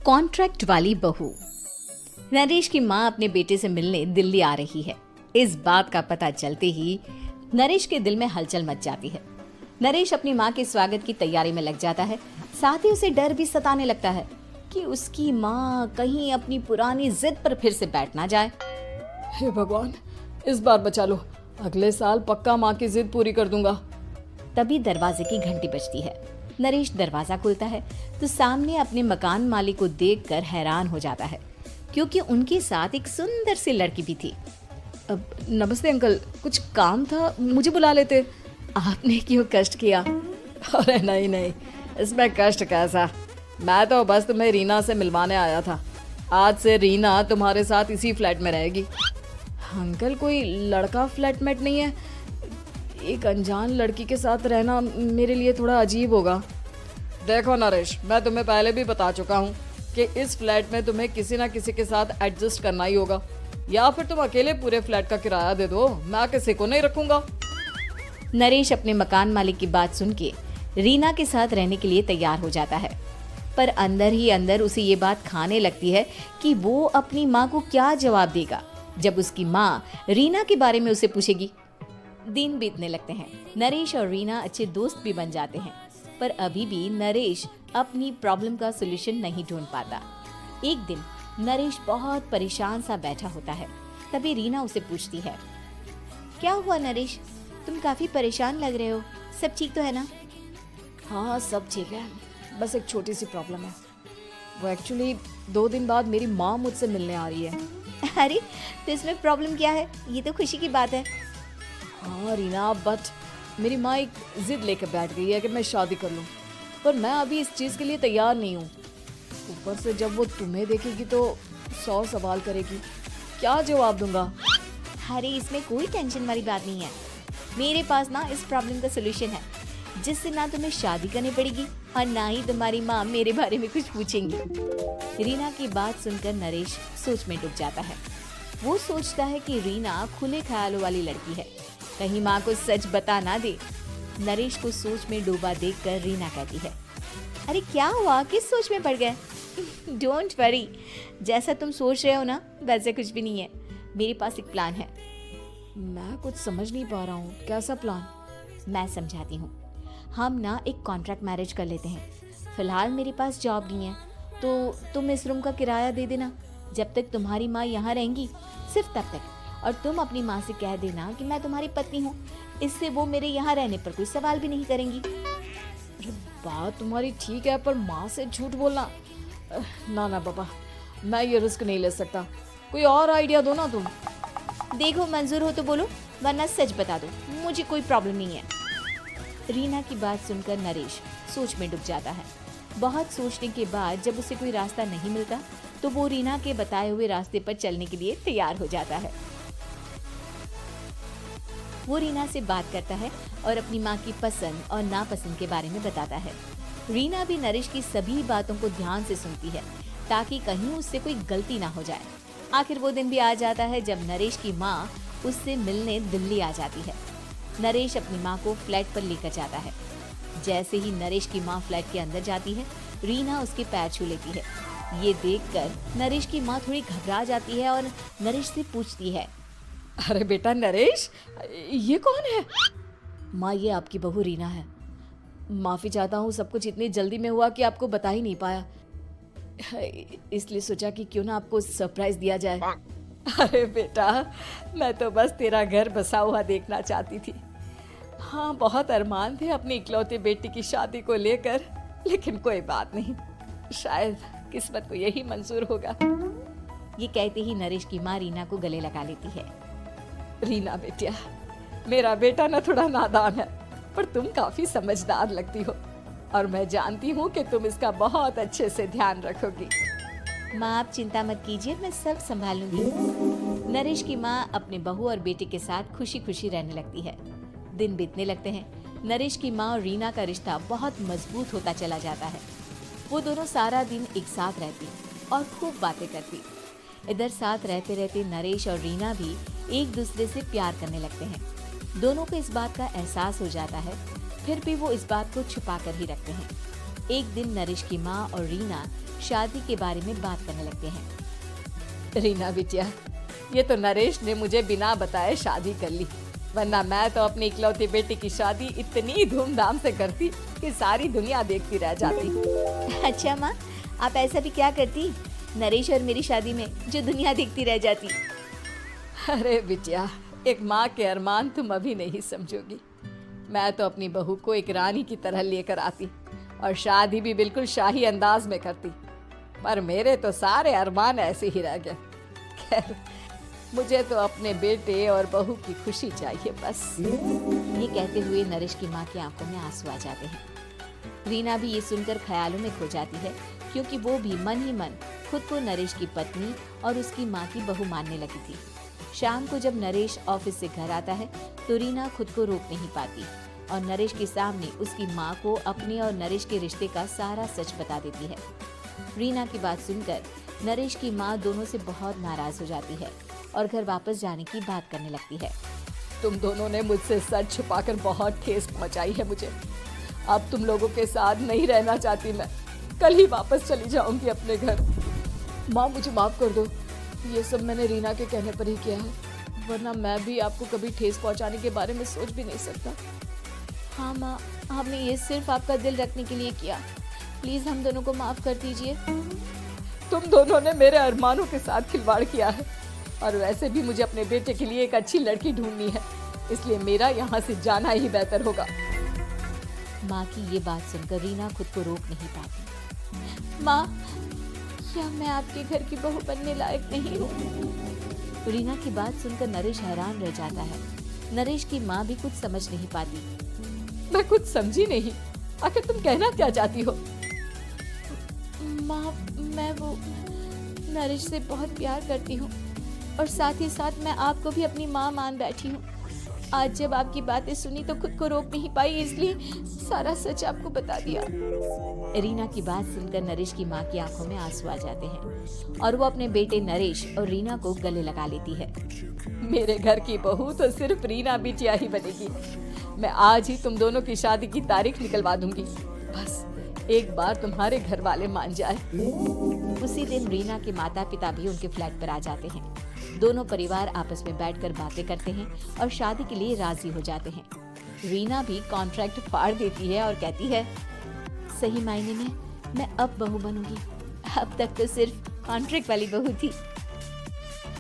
Contract वाली बहू। नरेश की माँ अपने बेटे से मिलने दिल्ली आ रही है। इस बात का पता चलते ही नरेश के दिल में हलचल मच जाती है। नरेश अपनी माँ के स्वागत की तैयारी में लग जाता है। साथ ही उसे डर भी सताने लगता है कि उसकी माँ कहीं अपनी पुरानी जिद पर फिर से बैठ ना जाए। हे भगवान, इस बार बचा लो, अगले साल पक्का माँ की जिद पूरी कर दूंगा। तभी दरवाजे की घंटी बजती है। नरेश दरवाजा खोलता है तो सामने अपने मकान मालिक को देखकर हैरान हो जाता है, क्योंकि उनके साथ एक सुंदर सी लड़की भी थी। अब नमस्ते अंकल, कुछ काम था, मुझे बुला लेते। आपने क्यों कष्ट किया? अरे नहीं, इसमें कष्ट कैसा, मैं तो बस तुम्हें रीना से मिलवाने आया था। आज से रीना तुम्हारे साथ इसी फ्लैट में रहेगी। अंकल, कोई लड़का फ्लैटमेट नहीं है? एक अनजान लड़की के साथ रहना मेरे लिए थोड़ा अजीब होगा। देखो नरेश, मैं तुम्हें पहले भी बता चुका हूँ कि इस फ्लैट में तुम्हें किसी ना किसी के साथ एडजस्ट करना ही होगा, या फिर तुम अकेले पूरे फ्लैट का किराया दे दो, मैं किसी को नहीं रखूंगा। नरेश अपने मकान मालिक की बात सुन के रीना के साथ रहने के लिए तैयार हो जाता है, पर अंदर ही अंदर उसे ये बात खाने लगती है कि वो अपनी माँ को क्या जवाब देगा जब उसकी माँ रीना के बारे में उसे पूछेगी। दिन बीतने लगते हैं। नरेश और रीना अच्छे दोस्त भी बन जाते हैं, पर अभी भी नरेश अपनी प्रॉब्लम का सलूशन नहीं ढूंढ पाता। एक दिन नरेश बहुत परेशान सा बैठा होता है। तभी रीना उसे पूछती है, क्या हुआ नरेश, तुम काफी परेशान लग रहे हो, सब ठीक तो है ना? हाँ, सब ठीक है, बस एक छोटी सी प्रॉब्लम है। वो एक्चुअली 2 दिन बाद मेरी माँ मुझसे मिलने आ रही है। अरे, तो इसमें प्रॉब्लम क्या है? ये तो खुशी की बात है। हाँ रीना, बट मेरी माँ एक जिद लेकर बैठ गई है कि मैं शादी कर लूँ, पर मैं अभी इस चीज़ के लिए तैयार नहीं हूँ। ऊपर से जब वो तुम्हें देखेगी तो 100 सवाल करेगी, क्या जवाब दूंगा? अरे, इसमें कोई टेंशन वाली बात नहीं है। मेरे पास ना इस प्रॉब्लम का सलूशन है, जिससे ना तुम्हें शादी करनी पड़ेगी और ना ही तुम्हारी माँ मेरे बारे में कुछ पूछेंगी। रीना की बात सुनकर नरेश सोच में डूब जाता है। वो सोचता है कि रीना खुले ख्यालों वाली लड़की है, कहीं माँ को सच बता ना दे। नरेश को सोच में डूबा देखकर रीना कहती है, अरे क्या हुआ, किस सोच में पड़ गए? डोंट वरी, जैसा तुम सोच रहे हो ना वैसे कुछ भी नहीं है। मेरे पास एक प्लान है। मैं कुछ समझ नहीं पा रहा हूँ, कैसा प्लान? मैं समझाती हूँ। हम ना एक कॉन्ट्रैक्ट मैरिज कर लेते हैं। फिलहाल मेरे पास जॉब नहीं है, तो तुम इस रूम का किराया दे देना जब तक तुम्हारी माँ यहाँ रहेंगी, सिर्फ तब तक। और तुम अपनी माँ से कह देना कि मैं तुम्हारी पत्नी हूँ, इससे वो मेरे यहाँ रहने पर कोई सवाल भी नहीं करेंगी। अरे बात तुम्हारी ठीक है, पर माँ से झूठ बोलना, ना पापा, मैं ये रिस्क नहीं ले सकता। कोई और आइडिया दो ना तुम। देखो, मंजूर हो तो बोलो, वरना सच बता दो, मुझे कोई प्रॉब्लम नहीं है। रीना की बात सुनकर नरेश सोच में डूब जाता है। बहुत सोचने के बाद जब उसे कोई रास्ता नहीं मिलता तो वो रीना के बताए हुए रास्ते पर चलने के लिए तैयार हो जाता है। वो रीना से बात करता है और अपनी माँ की पसंद और नापसंद के बारे में बताता है। रीना भी नरेश की सभी बातों को ध्यान से सुनती है, ताकि कहीं उससे कोई गलती ना हो जाए। आखिर वो दिन भी आ जाता है जब नरेश की माँ उससे मिलने दिल्ली आ जाती है। नरेश अपनी माँ को फ्लैट पर लेकर जाता है। जैसे ही नरेश की माँ फ्लैट के अंदर जाती है, रीना उसके पैर छू लेती है। ये देखकर नरेश की माँ थोड़ी घबरा जाती है और नरेश से पूछती है, अरे बेटा नरेश, ये कौन है? माँ, ये आपकी बहू रीना है। माफ़ी चाहता हूँ, सब कुछ इतनी जल्दी में हुआ कि आपको बता ही नहीं पाया, इसलिए सोचा कि क्यों ना आपको सरप्राइज दिया जाए। अरे बेटा, मैं तो बस तेरा घर बसा हुआ देखना चाहती थी। हाँ, बहुत अरमान थे अपनी इकलौती बेटी की शादी को लेकर, लेकिन कोई बात नहीं, शायद किस्मत को यही मंजूर होगा। ये कहते ही नरेश की माँ रीना को गले लगा लेती है। रीना बेटिया, मेरा बेटा ना थोड़ा नादान है, पर तुम काफी समझदार लगती हो, और मैं जानती हूँ कि तुम इसका बहुत अच्छे से ध्यान रखोगी। माँ, आप चिंता मत कीजिए, मैं सब संभाल लूंगी। नरेश की माँ अपने बहू और बेटे के साथ खुशी खुशी रहने लगती है। दिन बीतने लगते हैं। नरेश की माँ और रीना का रिश्ता बहुत मजबूत होता चला जाता है। वो दोनों सारा दिन एक साथ रहती और खूब बातें करती। इधर साथ रहते रहते नरेश और रीना भी एक दूसरे से प्यार करने लगते हैं। दोनों को इस बात का एहसास हो जाता है, फिर भी वो इस बात को छुपा कर ही रखते हैं। एक दिन नरेश की माँ और रीना शादी के बारे में बात करने लगते हैं। रीना बिटिया, ये तो नरेश ने मुझे बिना बताए शादी कर ली, वरना मैं तो अपनी इकलौती बेटी की शादी इतनी धूमधाम से करती कि सारी दुनिया देखती रह जाती। अच्छा माँ, आप ऐसा भी क्या करती नरेश और मेरी शादी में जो दुनिया देखती रह जाती? अरे बिटिया, एक माँ के अरमान तुम अभी नहीं समझोगी। मैं तो अपनी बहू को एक रानी की तरह लेकर आती और शादी भी बिल्कुल शाही अंदाज में करती, पर मेरे तो सारे अरमान ऐसे ही रह गए। खैर, मुझे तो अपने बेटे और बहू की खुशी चाहिए बस। ये कहते हुए नरेश की माँ की आंखों में आंसू आ जाते हैं। रीना भी ये सुनकर ख्यालों में खो जाती है, क्योंकि वो भी मन ही मन खुद को नरेश की पत्नी और उसकी माँ की बहू मानने लगी थी। शाम को जब नरेश ऑफिस से घर आता है तो रीना खुद को रोक नहीं पाती और नरेश के सामने उसकी माँ को अपने और नरेश के रिश्ते का सारा सच बता देती है। रीना की बात सुनकर नरेश की माँ दोनों से बहुत नाराज हो जाती है और घर वापस जाने की बात करने लगती है। तुम दोनों ने मुझसे सच छुपाकर बहुत ठेस पहुंचाई है मुझे। अब तुम लोगों के साथ नहीं रहना चाहती मैं, कल ही वापस चली जाऊंगी अपने घर। माँ, मुझे माफ कर दो, ये सब मैंने रीना के कहने पर ही किया है, वरना मैं भी आपको कभी ठेस पहुंचाने के बारे में सोच भी नहीं सकता। हाँ माँ, हमने ये सिर्फ आपका दिल रखने के लिए किया, प्लीज हम दोनों को माफ कर दीजिए। तुम दोनों ने मेरे अरमानों के साथ खिलवाड़ किया है, और वैसे भी मुझे अपने बेटे के लिए एक अच्छी लड़की ढूंढनी है, इसलिए मेरा यहाँ से जाना ही बेहतर होगा। माँ की ये बात सुनकर रीना खुद को रोक नहीं पाती। माँ, क्या मैं आपके घर की बहू बनने लायक नहीं हूँ? रीना की बात सुनकर नरेश हैरान रह जाता है। नरेश की माँ भी कुछ समझ नहीं पाती। मैं कुछ समझी नहीं, आखिर तुम कहना क्या चाहती हो? माँ, मैं वो नरेश से बहुत प्यार करती हूँ और साथ ही साथ मैं आपको भी अपनी माँ मान बैठी हूँ। आज जब आपकी बातें सुनी तो खुद को रोक नहीं पाई, इसलिए सारा सच आपको बता दिया। रीना की बात सुनकर नरेश की माँ की आंखों में आंसू आ जाते हैं और वो अपने बेटे नरेश और रीना को गले लगा लेती है। मेरे घर की बहू तो सिर्फ रीना बिटिया ही बनेगी। मैं आज ही तुम दोनों की शादी की तारीख निकलवा दूंगी, बस एक बार तुम्हारे घर वाले मान जाए। उसी दिन रीना के माता पिता भी उनके फ्लैट पर आ जाते हैं। दोनों परिवार आपस में बैठकर बातें करते हैं और शादी के लिए राजी हो जाते हैं। रीना भी कॉन्ट्रैक्ट फाड़ देती है और कहती है, सही मायने में मैं अब बहू बनूंगी, अब तक तो सिर्फ कॉन्ट्रैक्ट वाली बहू थी।